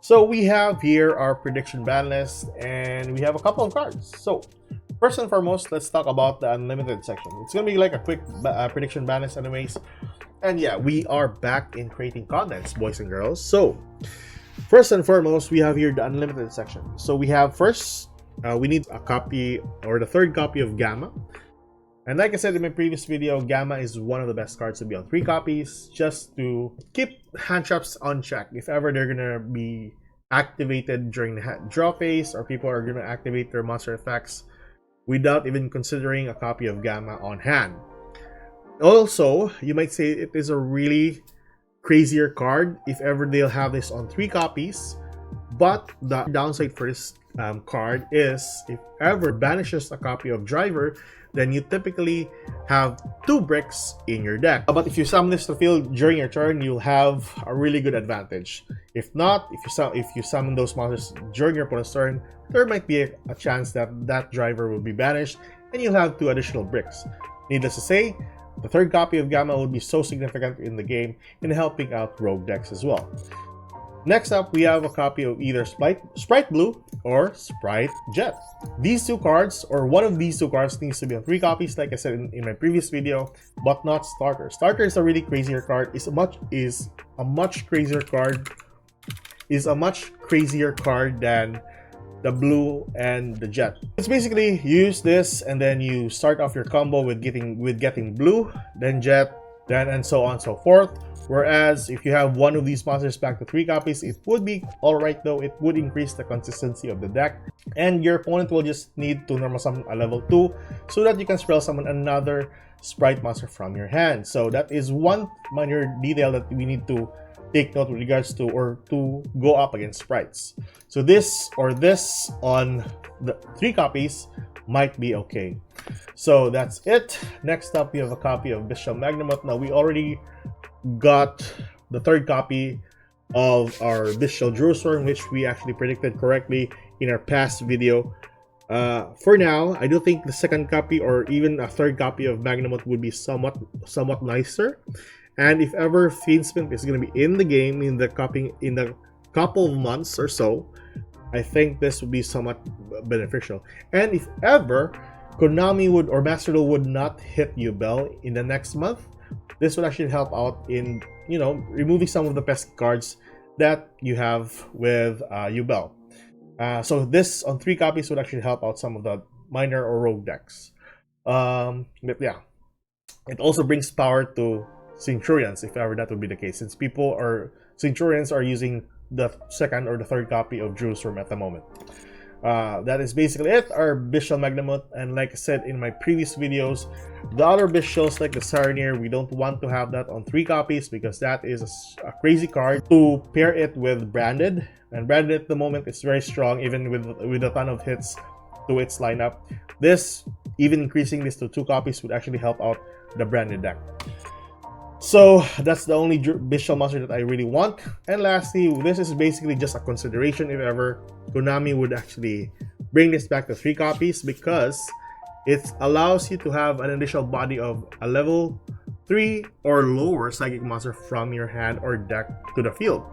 So we have here our prediction ban list, and we have a couple of cards. So first and foremost, let's talk about the unlimited section. It's gonna be like a quick prediction ban list anyways. And yeah, we are back in creating contents, boys and girls. So first and foremost, we have here the unlimited section. So we have first, we need a copy or the third copy of Gamma. And like I said in my previous video, Gamma is one of the best cards to be on 3 copies, just to keep hand traps on check if ever they're gonna be activated during the draw phase, or people are gonna activate their monster effects without even considering a copy of Gamma on hand. Also, you might say it is a really crazier card if ever they'll have this on 3 copies, but the downside for this card is if ever banishes a copy of Driver, then you typically have 2 bricks in your deck. But if you summon this to field during your turn, you'll have a really good advantage. If not, if you summon those monsters during your opponent's turn, there might be a chance that that Driver will be banished and you'll have 2 additional bricks. Needless to say, the third copy of Gamma will be so significant in the game in helping out rogue decks as well. Next up, we have a copy of either Sprite Blue or Sprite Jet. These 2 cards, or one of these 2 cards, needs to be on 3 copies, like I said in my previous video, but not Starter. Starter is a really crazier card. Is a much crazier card than the Blue and the Jet. It's basically you use this and then you start off your combo with getting Blue, then Jet, then and so on and so forth. Whereas if you have one of these monsters back to 3 copies, it would be alright, though it would increase the consistency of the deck, and your opponent will just need to normal summon a level 2 so that you can spell summon another Sprite monster from your hand. So that is one minor detail that we need to take note with regards to, or to go up against sprites. So this or this on the 3 copies might be okay. So that's it. Next up, we have a copy of Bestial Magnemite. Now we already got the third copy of our Bestial Drewsworm, which we actually predicted correctly in our past video. For now, I do think the second copy or even a third copy of Magnemite would be somewhat nicer. And if ever Fiendsmith is going to be in the game in the couple of months or so, I think this would be somewhat beneficial. And if ever Konami would or Master Duel would not hit Yubel in the next month, this would actually help out in, you know, removing some of the pest cards that you have with Yubel. So this on 3 copies would actually help out some of the minor or rogue decks. But yeah, it also brings power to Centurions if ever that would be the case, since Centurions are using the second or the third copy of Drewsworm at the moment. That is basically it, our Bestial Magnemite. And like I said in my previous videos, the other Bestials like the Saronir, we don't want to have that on 3 copies because that is a crazy card to pair it with Branded. And Branded at the moment is very strong, even with a ton of hits to its lineup. This, even increasing this to 2 copies, would actually help out the Branded deck. So that's the only Bestial monster that I really want. And lastly, this is basically just a consideration if ever Konami would actually bring this back to 3 copies, because it allows you to have an additional body of a level 3 or lower psychic monster from your hand or deck to the field.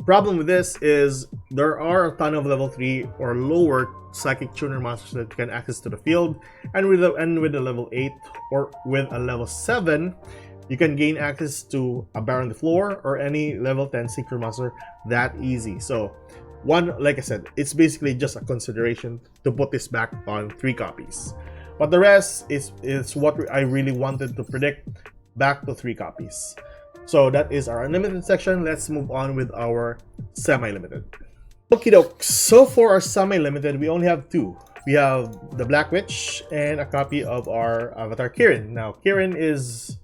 Problem with this is there are a ton of level 3 or lower psychic tuner monsters that you can access to the field, and with a level 8 or with a level 7, you can gain access to a Baron the Floor or any level 10 Synchro monster that easy. So like I said, it's basically just a consideration to put this back on 3 copies. But the rest is what I really wanted to predict back to 3 copies. So that is our unlimited section. Let's move on with our semi-limited. Okie doke. So for our semi-limited, we only have 2. We have the Black Witch and a copy of our Avatar Kirin. Now, Kirin is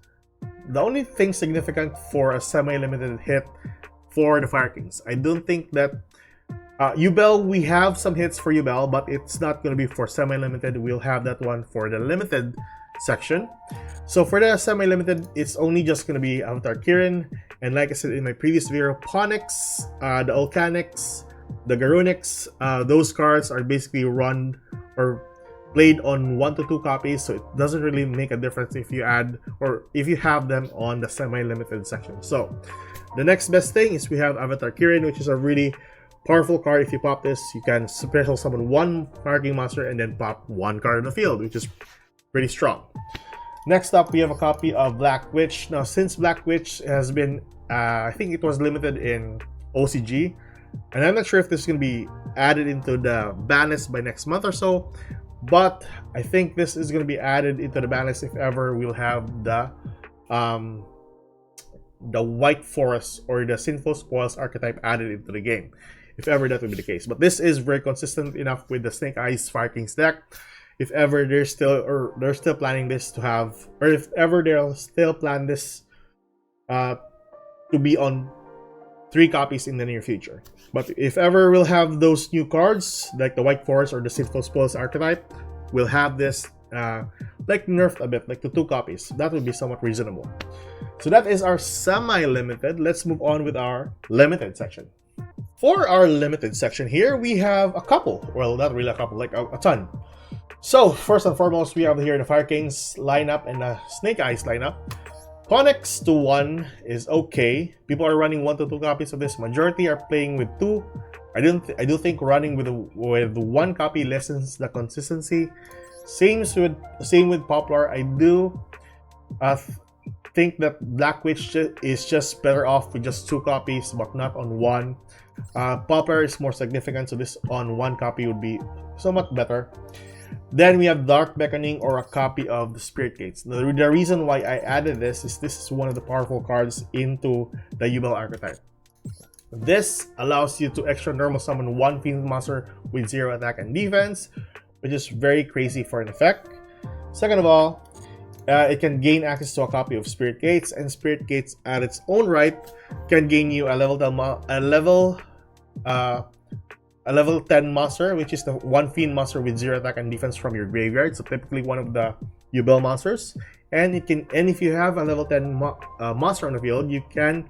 the only thing significant for a semi-limited hit for the Fire Kings. I don't think that Yubel, we have some hits for Yubel, but it's not going to be for semi-limited. We'll have that one for the limited section. So for the semi-limited, it's only just going to be Avatar Kirin. And like I said in my previous video, Ponix, the Volcanics, the Garunix, those cards are basically run or played on 1 to 2 copies, so it doesn't really make a difference if you add or if you have them on the semi-limited section. So the next best thing is we have Avatar Kirin, which is a really powerful card. If you pop this, you can special summon one Fire King monster and then pop one card in the field, which is pretty strong. Next up, we have a copy of Black Witch. Now, since Black Witch has been, I think it was limited in OCG, and I'm not sure if this is going to be added into the ban list by next month or so, but I think this is going to be added into the ban list if ever we'll have the White Forest or the Sinful Spoils archetype added into the game, if ever that would be the case. But this is very consistent enough with the Snake Eyes Fire Kings deck. If ever they're still planning this to have, or if ever they'll still plan this to be on 3 copies in the near future. But if ever we'll have those new cards like the White Forest or the Sinful Spoils archetype, we'll have this like nerfed a bit, like to 2 copies. That would be somewhat reasonable. So that is our semi-limited. Let's move on with our limited section. For our limited section here, we have a couple. Well, not really a couple, like a ton. So, first and foremost, we have here the Fire Kings lineup and the Snake Eyes lineup. Connects to 1 is okay. People are running 1 to 2 copies of this. Majority are playing with 2. I do think running with 1 copy lessens the consistency. Same with Poplar. I do think that Black Witch is just better off with just 2 copies, but not on 1. Poplar is more significant, so this on 1 copy would be somewhat better. Then we have Dark Beckoning or a copy of the Spirit Gates. The reason why I added this is one of the powerful cards into the Yubel archetype. This allows you to extra normal summon 1 Fiend Monster with 0 attack and defense, which is very crazy for an effect. Second of all, it can gain access to a copy of Spirit Gates, and Spirit Gates at its own right can gain you a level 10 monster, which is the 1 Fiend monster with 0 attack and defense from your graveyard. So typically one of the Yubel monsters. And if you have a level 10 monster on the field, you can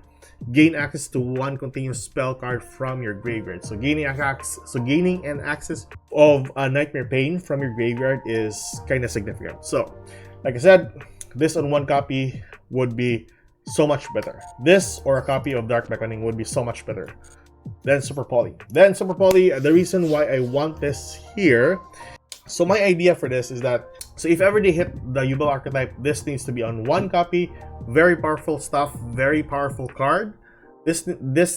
gain access to 1 continuous spell card from your graveyard. So gaining an access of a Nightmare Pain from your graveyard is kind of significant. So, like I said, this on 1 copy would be so much better. This or a copy of Dark Beckoning would be so much better. Then Super Poly. The reason why I want this here, so my idea for this is that, so if ever they hit the Yubel archetype, this needs to be on 1 copy. Very powerful stuff, very powerful card. This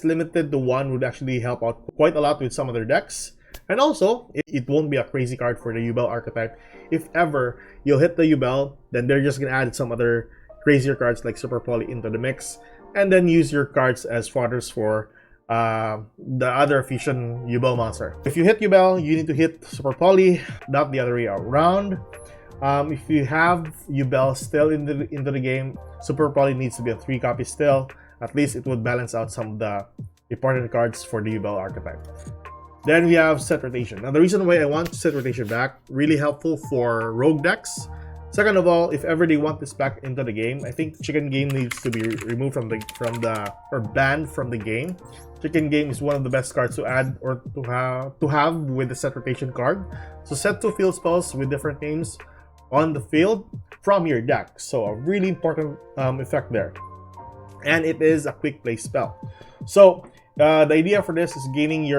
limited to 1 would actually help out quite a lot with some other decks. And also, it won't be a crazy card for the Yubel archetype. If ever you'll hit the Yubel, then they're just gonna add some other crazier cards like Super Poly into the mix, and then use your cards as fodders for the other fusion Yubel monster. If you hit Yubel, you need to hit Super Poly, not the other way around. If you have Yubel still into the game, Super Poly needs to be a 3 copy still. At least it would balance out some of the important cards for the Yubel archetype. Then we have set rotation. Now the reason why I want set rotation back, really helpful for rogue decks. Second of all, if ever they want this back into the game, I think Chicken Game needs to be removed or banned from the game. Chicken Game is one of the best cards to add or to have with the set rotation card. So set 2 field spells with different names on the field from your deck. So a really important effect there. And it is a quick play spell. So the idea for this is gaining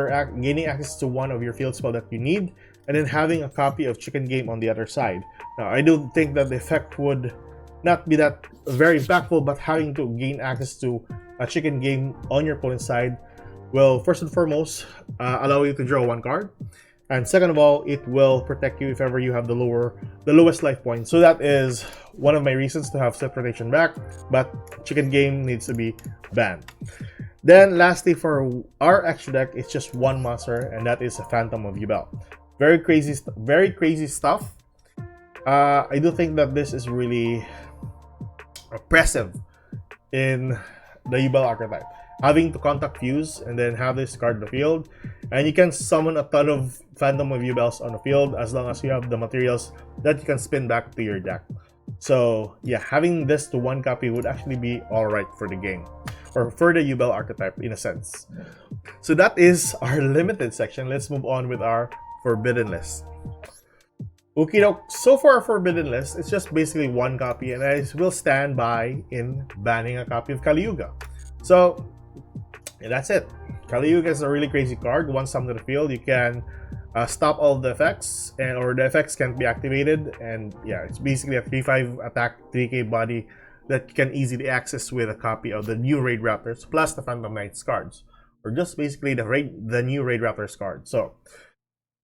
access to 1 of your field spell that you need, and then having a copy of Chicken Game on the other side. Now, I do think that the effect would not be that very impactful, but having to gain access to a Chicken Game on your opponent's side will, first and foremost, allow you to draw 1 card. And second of all, it will protect you if ever you have the lowest life point. So that is one of my reasons to have set rotation back, but Chicken Game needs to be banned. Then lastly, for our extra deck, it's just 1 monster, and that is a Phantom of Yubel. Very crazy stuff. I do think that this is really oppressive in the Yubel archetype. Having to contact Fuse and then have this card in the field, and you can summon a ton of Phantom of Yubels on the field as long as you have the materials that you can spin back to your deck. So yeah, having this to 1 copy would actually be alright for the game, or for the Yubel archetype in a sense. So that is our limited section. Let's move on with our forbidden list. Okay, now, so for our forbidden list, it's just basically 1 copy, and I will stand by in banning a copy of Kali Yuga. So And that's it. Kali Yuga is a really crazy card. Once summoned to the field, you can stop all the effects, or the effects can't be activated. And yeah, it's basically a 3/5 attack, 3k body that you can easily access with a copy of the new Raid Raptors plus the Phantom Knights cards, or just basically the new Raid Raptors card. So,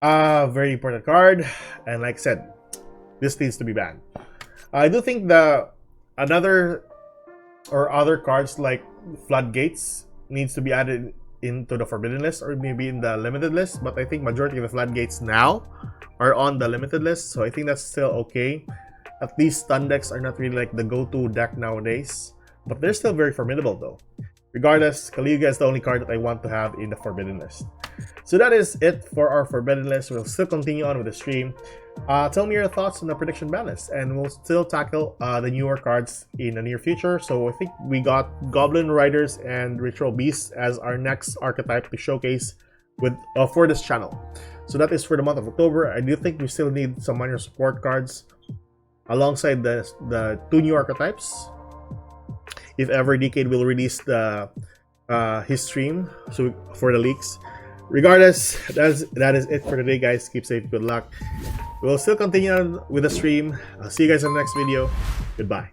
very important card, and like I said, this needs to be banned. I do think other cards like Floodgates needs to be added into the forbidden list, or maybe in the limited list, but I think majority of the Floodgates now are on the limited list, so I think that's still okay. At least stun decks are not really like the go-to deck nowadays, but they're still very formidable though. Regardless, Kali Yuga is the only card that I want to have in the forbidden list. So that is it for our forbidden list. We'll still continue on with the stream. Tell me your thoughts on the prediction ban list, and we'll still tackle the newer cards in the near future. So I think we got Goblin Riders and Ritual Beasts as our next archetype to showcase with for this channel. So that is for the month of October. I do think we still need some minor support cards alongside the two new archetypes. If ever Decade will release his stream for the leaks. Regardless, that is it for today, guys. Keep safe, good luck. We'll still continue on with the stream. I'll see you guys in the next video. Goodbye.